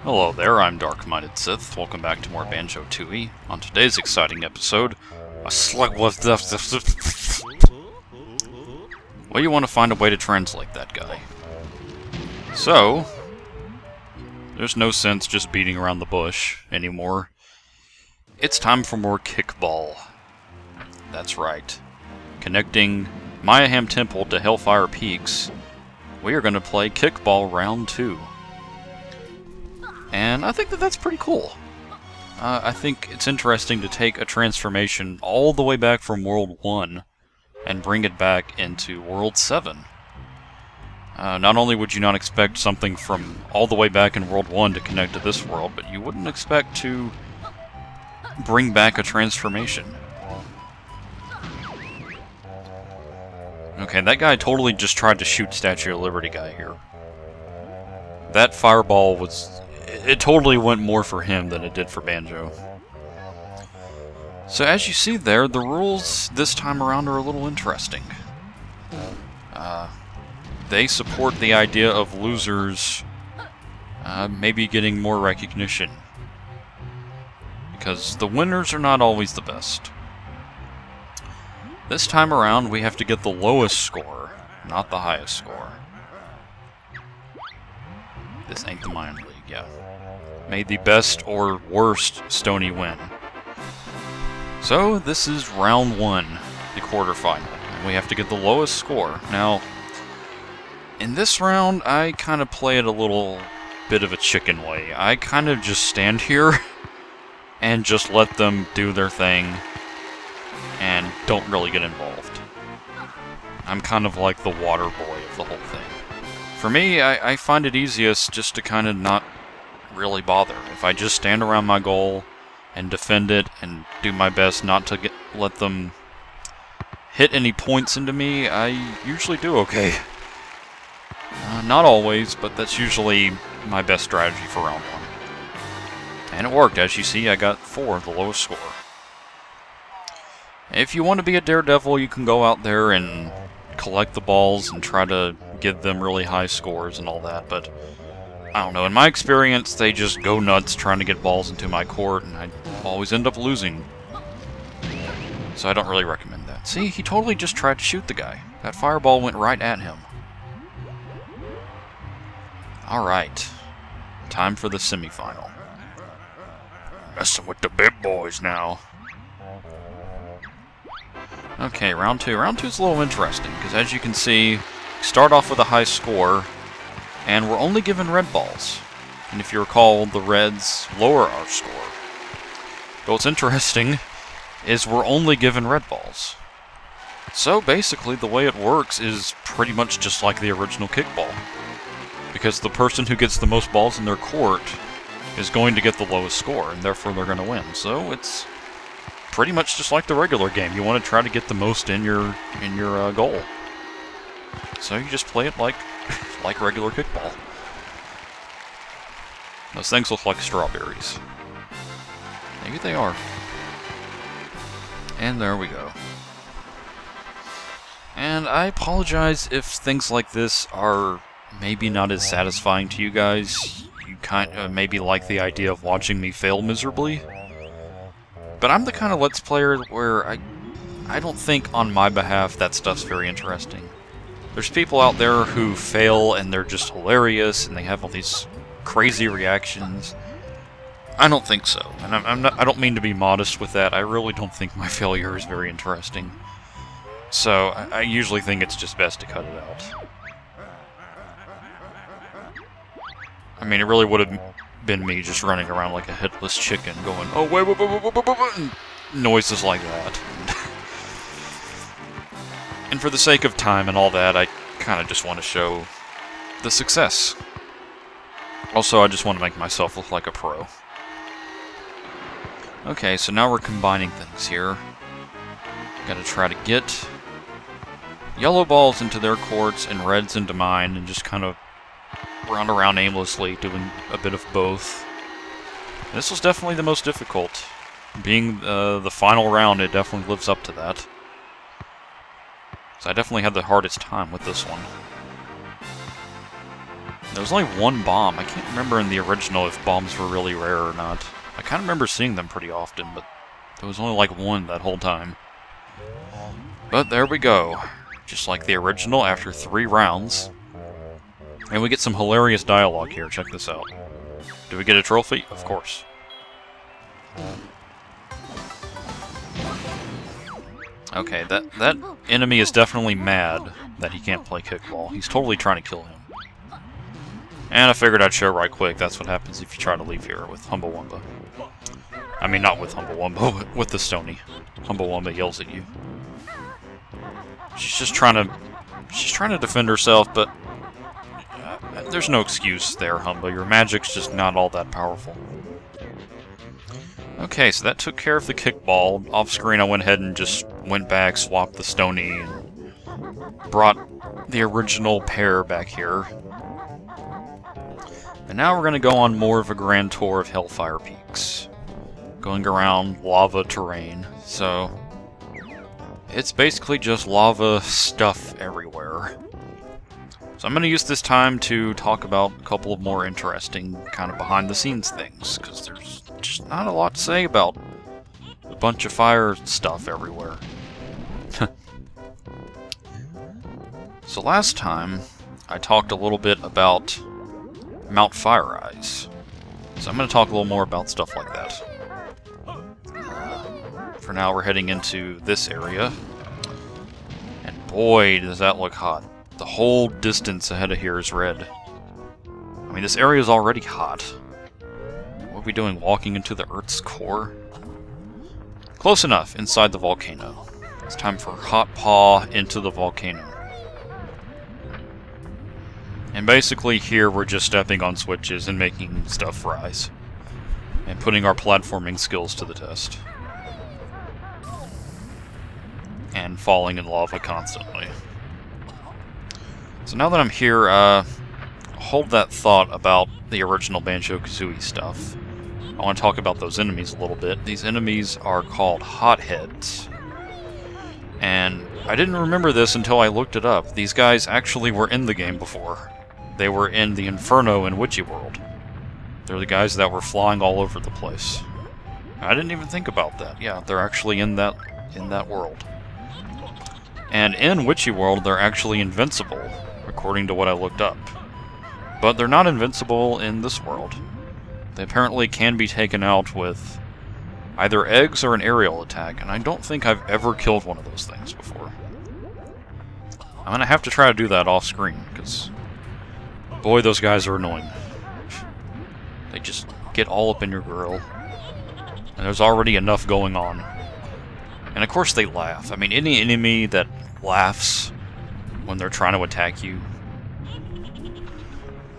Hello there, I'm darkmindedsith. Welcome back to more Banjo-Tooie. On today's exciting episode, a slug was well, you want to find a way to translate that guy. So, there's no sense just beating around the bush anymore. It's time for more Kickball. That's right. Connecting Mayhem Temple to Hellfire Peaks, we are going to play Kickball Round 2. And I think that that's pretty cool. I think it's interesting to take a transformation all the way back from World 1 and bring it back into World 7. Not only would you not expect something from all the way back in World 1 to connect to this world, but you wouldn't expect to bring back a transformation. Okay, that guy totally just tried to shoot Statue of Liberty guy here. That fireball was... it totally went more for him than it did for Banjo. So as you see there, the rules this time around are a little interesting. They support the idea of losers maybe getting more recognition. Because the winners are not always the best. This time around, we have to get the lowest score, not the highest score. This ain't the Mayan League, yeah. May the best or worst Stony win. So, this is round 1, the quarterfinal, and we have to get the lowest score. Now, in this round, I kind of play it a little bit of a chicken way. I kind of just stand here and just let them do their thing and don't really get involved. I'm kind of like the water boy of the whole thing. For me, I find it easiest just to kind of not really bother. If I just stand around my goal and defend it and do my best not to let them hit any points into me, I usually do okay. Not always, but that's usually my best strategy for round 1. And it worked. As you see, I got 4, the lowest score. If you want to be a daredevil, you can go out there and collect the balls and try to give them really high scores and all that, but I don't know, in my experience, they just go nuts trying to get balls into my court, and I always end up losing. So I don't really recommend that. See, he totally just tried to shoot the guy. That fireball went right at him. Alright. Time for the semifinal. Messing with the big boys now. Okay, round 2. Round 2 is a little interesting, because as you can see, start off with a high score, and we're only given red balls. And if you recall, the reds lower our score. But what's interesting is we're only given red balls. So basically, the way it works is pretty much just like the original Kickball. Because the person who gets the most balls in their court is going to get the lowest score, and therefore they're going to win. So it's pretty much just like the regular game. You want to try to get the most in your goal. So you just play it like regular Kickball. Those things look like strawberries. Maybe they are. And there we go. And I apologize if things like this are maybe not as satisfying to you guys. You kind of maybe like the idea of watching me fail miserably. But I'm the kind of Let's Player where I don't think on my behalf that stuff's very interesting. There's people out there who fail and they're just hilarious and they have all these crazy reactions. I don't think so. And I don't mean to be modest with that. I really don't think my failure is very interesting. So I usually think it's just best to cut it out. I mean, it really would have been me just running around like a headless chicken going, oh, wait, and noises like that. And for the sake of time and all that, I kind of just want to show the success. Also, I just want to make myself look like a pro. Okay, so now we're combining things here. Gotta try to get yellow balls into their courts and reds into mine, and just kind of run around aimlessly, doing a bit of both. This was definitely the most difficult. Being the final round, it definitely lives up to that. So I definitely had the hardest time with this one. There was only one bomb. I can't remember in the original if bombs were really rare or not. I kind of remember seeing them pretty often, but there was only like one that whole time. But there we go. Just like the original, after 3 rounds. And we get some hilarious dialogue here. Check this out. Do we get a trophy? Of course. Okay, that enemy is definitely mad that he can't play kickball. He's totally trying to kill him. And I figured I'd show right quick. That's what happens if you try to leave here with Humbawumba. I mean, not with Humbawumba, but with the Stony. Humbawumba yells at you. She's trying to defend herself, but there's no excuse there, Humba. Your magic's just not all that powerful. Okay, so that took care of the kickball. Off screen, I went ahead and just went back, swapped the Stony, and brought the original pair back here. And now we're going to go on more of a grand tour of Hellfire Peaks. Going around lava terrain, so it's basically just lava stuff everywhere. So I'm going to use this time to talk about a couple of more interesting kind of behind-the-scenes things, because there's just not a lot to say about a bunch of fire stuff everywhere. So last time, I talked a little bit about Mount Fire Eyes. So I'm going to talk a little more about stuff like that. For now, we're heading into this area. And boy, does that look hot. The whole distance ahead of here is red. I mean, this area is already hot. What are we doing, walking into the Earth's core? Close enough, inside the volcano. It's time for Hot Paw into the volcano. And basically here we're just stepping on switches and making stuff rise. And putting our platforming skills to the test. And falling in lava constantly. So now that I'm here, hold that thought about the original Banjo-Kazooie stuff. I want to talk about those enemies a little bit. These enemies are called Hotheads. And I didn't remember this until I looked it up. These guys actually were in the game before. They were in the Inferno in Witchy World. They're the guys that were flying all over the place. I didn't even think about that. Yeah, they're actually in that world. And in Witchy World, they're actually invincible, according to what I looked up. But they're not invincible in this world. They apparently can be taken out with either eggs or an aerial attack, and I don't think I've ever killed one of those things before. I'm gonna have to try to do that off screen, because boy, those guys are annoying. They just get all up in your grill. And there's already enough going on. And of course they laugh. I mean, any enemy that laughs when they're trying to attack you.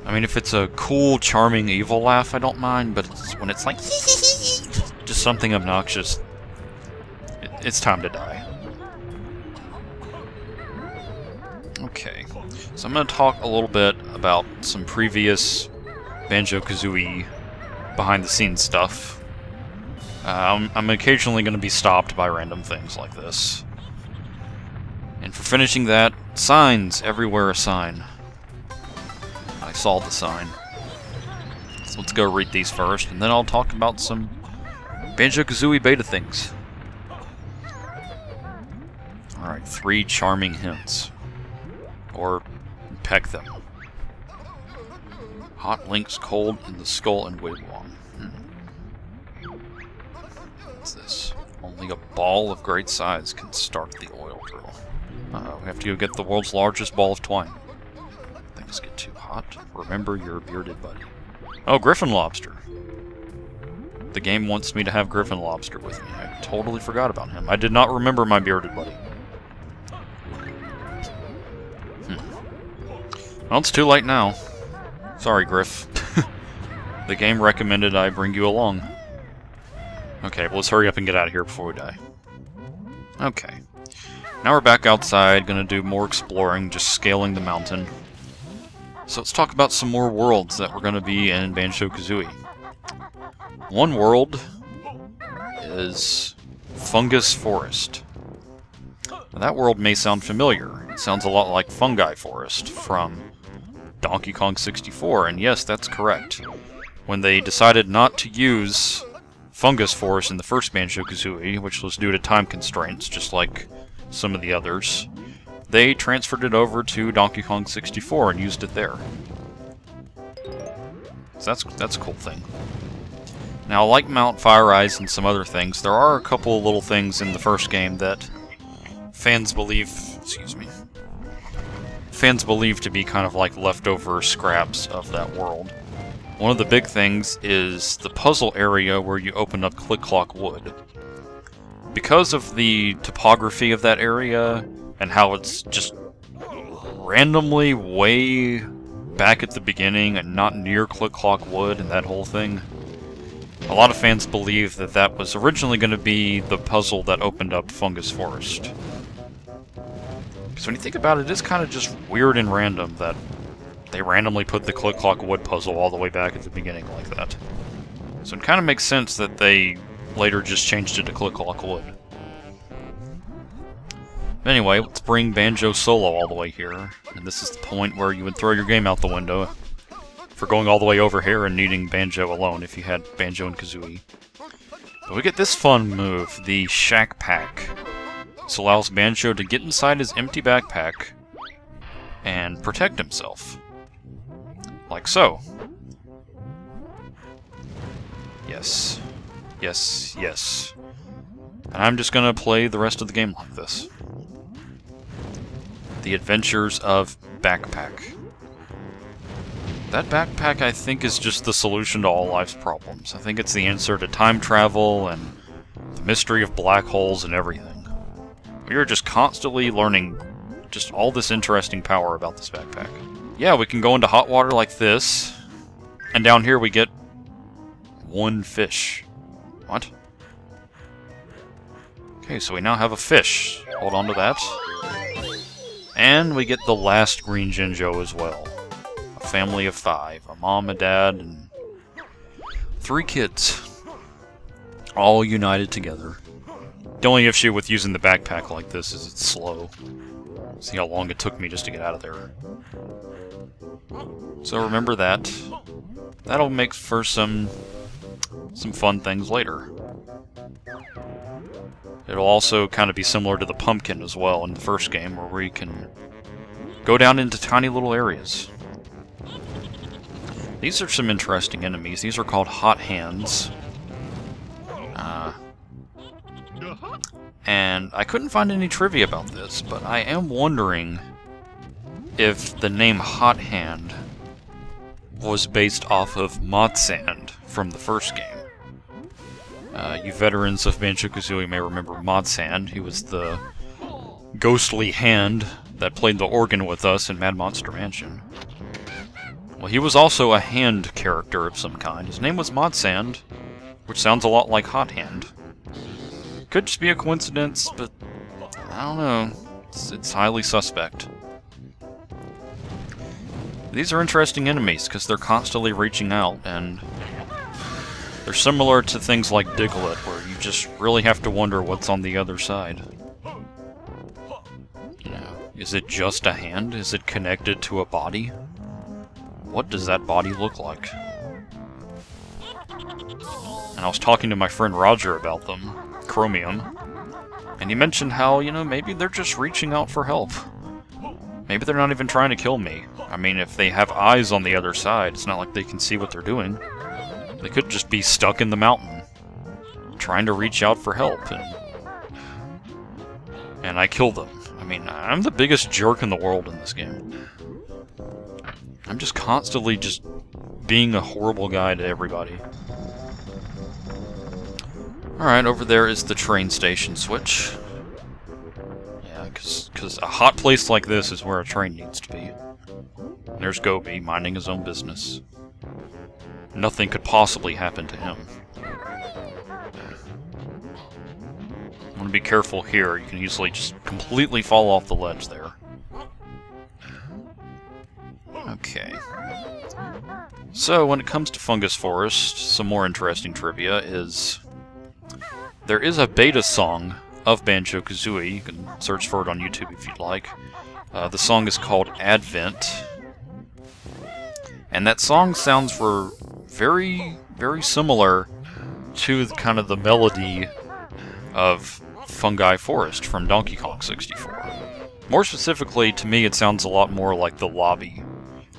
I mean, if it's a cool, charming, evil laugh, I don't mind, but when it's like just something obnoxious, it's time to die. Okay, so I'm going to talk a little bit about some previous Banjo-Kazooie behind-the-scenes stuff. I'm occasionally going to be stopped by random things like this. And for finishing that, signs, everywhere a sign. I saw the sign. So let's go read these first, and then I'll talk about some Banjo-Kazooie beta things. Alright, 3 charming hints. Or peck them. Hot links cold in the skull and wigwam. What's this? Only a ball of great size can start the oil drill. We have to go get the world's largest ball of twine. Things get too hot. Remember your bearded buddy. Oh, Griffin Lobster. The game wants me to have Griffin Lobster with me. I totally forgot about him. I did not remember my bearded buddy. Well, it's too late now. Sorry, Griff. The game recommended I bring you along. Okay, well, let's hurry up and get out of here before we die. Okay. Now we're back outside, gonna do more exploring, just scaling the mountain. So let's talk about some more worlds that we're gonna be in Banjo-Kazooie. One world is Fungus Forest. Now, that world may sound familiar. It sounds a lot like Fungi Forest from Donkey Kong 64, and yes, that's correct. When they decided not to use Fungus Forest in the first Banjo-Kazooie, which was due to time constraints, just like some of the others, they transferred it over to Donkey Kong 64 and used it there. So that's a cool thing. Now, like Mount Fire Eyes and some other things, there are a couple of little things in the first game that fans believe to be kind of like leftover scraps of that world. One of the big things is the puzzle area where you open up Click Clock Wood. Because of the topography of that area, and how it's just randomly way back at the beginning and not near Click Clock Wood and that whole thing, a lot of fans believe that that was originally going to be the puzzle that opened up Fungus Forest. Because when you think about it, it's kind of just weird and random that they randomly put the Click Clock Wood puzzle all the way back at the beginning like that. So it kind of makes sense that they later just changed it to Click Clock Wood. Anyway, let's bring Banjo solo all the way here. And this is the point where you would throw your game out the window for going all the way over here and needing Banjo alone if you had Banjo and Kazooie. But we get this fun move, the Shack Pack. This allows Banjo to get inside his empty backpack and protect himself. Like so. Yes. Yes, yes. And I'm just gonna play the rest of the game like this. The Adventures of Backpack. That backpack, I think, is just the solution to all life's problems. I think it's the answer to time travel and the mystery of black holes and everything. We are just constantly learning just all this interesting power about this backpack. Yeah, we can go into hot water like this, and down here we get one fish. What? Okay, so we now have a fish. Hold on to that. And we get the last Green Jinjo as well. A family of 5. A mom, a dad, and 3 kids. All united together. The only issue with using the backpack like this is it's slow. See how long it took me just to get out of there. So remember that. That'll make for some fun things later. It'll also kind of be similar to the pumpkin as well in the first game, where we can go down into tiny little areas. These are some interesting enemies. These are called Hot Hands. And I couldn't find any trivia about this, but I am wondering if the name Hot Hand was based off of Modsand from the first game. You veterans of Banjo-Kazooie may remember Modsand. He was the ghostly hand that played the organ with us in Mad Monster Mansion. Well, he was also a hand character of some kind. His name was Modsand, which sounds a lot like Hot Hand. Could just be a coincidence, but I don't know. It's highly suspect. These are interesting enemies, because they're constantly reaching out, and they're similar to things like Diglett, where you just really have to wonder what's on the other side. You know, is it just a hand? Is it connected to a body? What does that body look like? And I was talking to my friend Roger about them, Chromium, and he mentioned how, you know, maybe they're just reaching out for help. Maybe they're not even trying to kill me. I mean, if they have eyes on the other side, it's not like they can see what they're doing. They could just be stuck in the mountain, trying to reach out for help, and I kill them. I mean, I'm the biggest jerk in the world in this game. I'm just constantly just being a horrible guy to everybody. Alright, over there is the train station switch. Yeah, because a hot place like this is where a train needs to be. And there's Gobi, minding his own business. Nothing could possibly happen to him. I want to be careful here. You can easily just completely fall off the ledge there. Okay. So, when it comes to Fungus Forest, some more interesting trivia is there is a beta song of Banjo-Kazooie. You can search for it on YouTube if you'd like. The song is called Advent. And that song sounds very, very similar to kind of the melody of Fungi Forest from Donkey Kong 64. More specifically, to me, it sounds a lot more like the lobby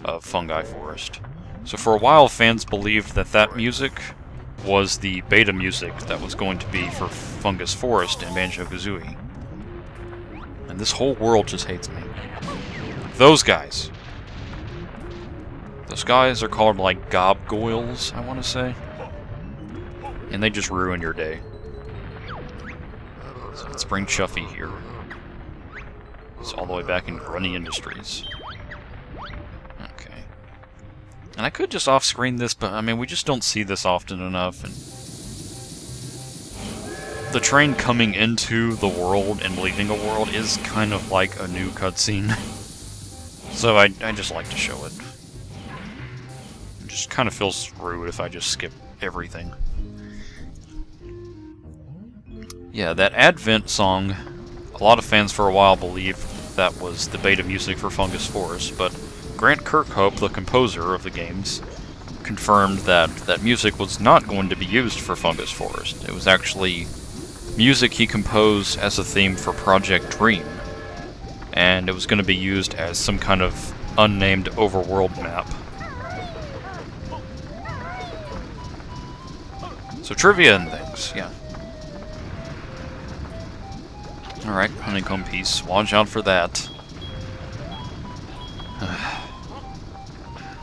of Fungi Forest. So for a while, fans believed that that music was the beta music that was going to be for Fungus Forest and Banjo-Kazooie. And this whole world just hates me. Those guys. Those guys are called, like, gobgoyles, I want to say. And they just ruin your day. So let's bring Chuffy here. It's all the way back in Grunny Industries. Okay. And I could just off-screen this, but, I mean, we just don't see this often enough. And the train coming into the world and leaving a world is kind of like a new cutscene. So I just like to show it. It just kind of feels rude if I just skip everything. Yeah, that Advent song, a lot of fans for a while believed that was the beta music for Fungus Forest, but Grant Kirkhope, the composer of the games, confirmed that that music was not going to be used for Fungus Forest. It was actually music he composed as a theme for Project Dream, and it was going to be used as some kind of unnamed overworld map. So trivia and things, yeah. Alright, honeycomb piece. Watch out for that.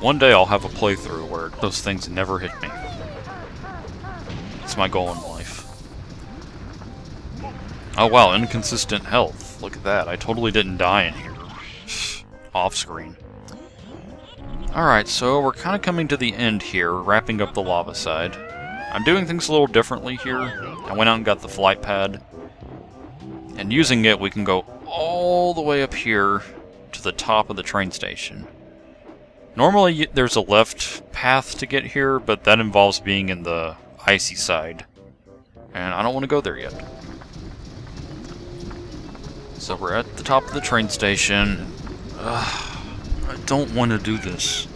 One day I'll have a playthrough where those things never hit me. It's my goal in life. Oh wow, inconsistent health. Look at that. I totally didn't die in here. Off screen. Alright, so we're kind of coming to the end here, wrapping up the lava side. I'm doing things a little differently here. I went out and got the flight pad. And using it, we can go all the way up here to the top of the train station. Normally, there's a left path to get here, but that involves being in the icy side. And I don't want to go there yet. So we're at the top of the train station. I don't want to do this.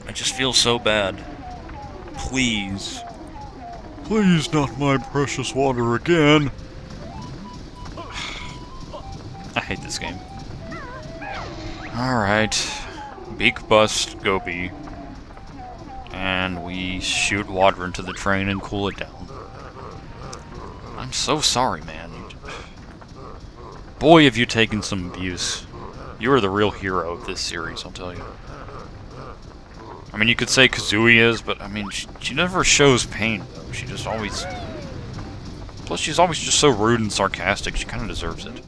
I just feel so bad. Please. Please, not my precious water again. I hate this game. Alright. Beak bust, Gobi. And we shoot water into the train and cool it down. I'm so sorry, man. Boy, have you taken some abuse. You are the real hero of this series, I'll tell you. I mean, you could say Kazooie is, but I mean, she never shows pain, though. She just always... Plus, she's always just so rude and sarcastic, she kind of deserves it.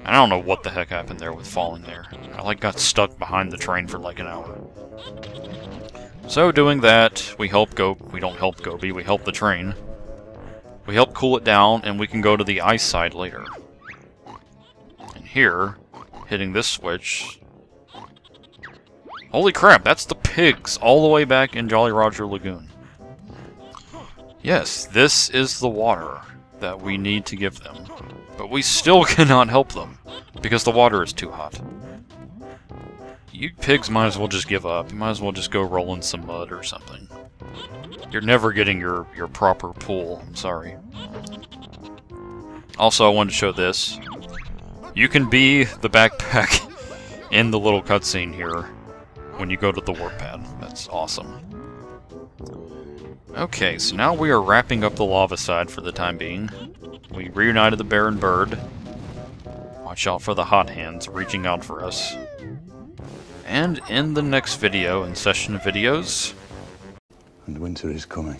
I don't know what the heck happened there with falling there. I, like, got stuck behind the train for, like, an hour. So, doing that, we don't help Gobi, we help the train. We help cool it down, and we can go to the ice side later. And here, hitting this switch... Holy crap, that's the pigs all the way back in Jolly Roger Lagoon. Yes, this is the water that we need to give them. But we still cannot help them, because the water is too hot. You pigs might as well just give up. You might as well just go roll in some mud or something. You're never getting your proper pool, I'm sorry. Also, I wanted to show this. You can be the backpack in the little cutscene here when you go to the warp pad. That's awesome. Okay, so now we are wrapping up the lava side for the time being. We reunited the bear and bird. Watch out for the hot hands reaching out for us. And in the next video, in session of videos... And winter is coming.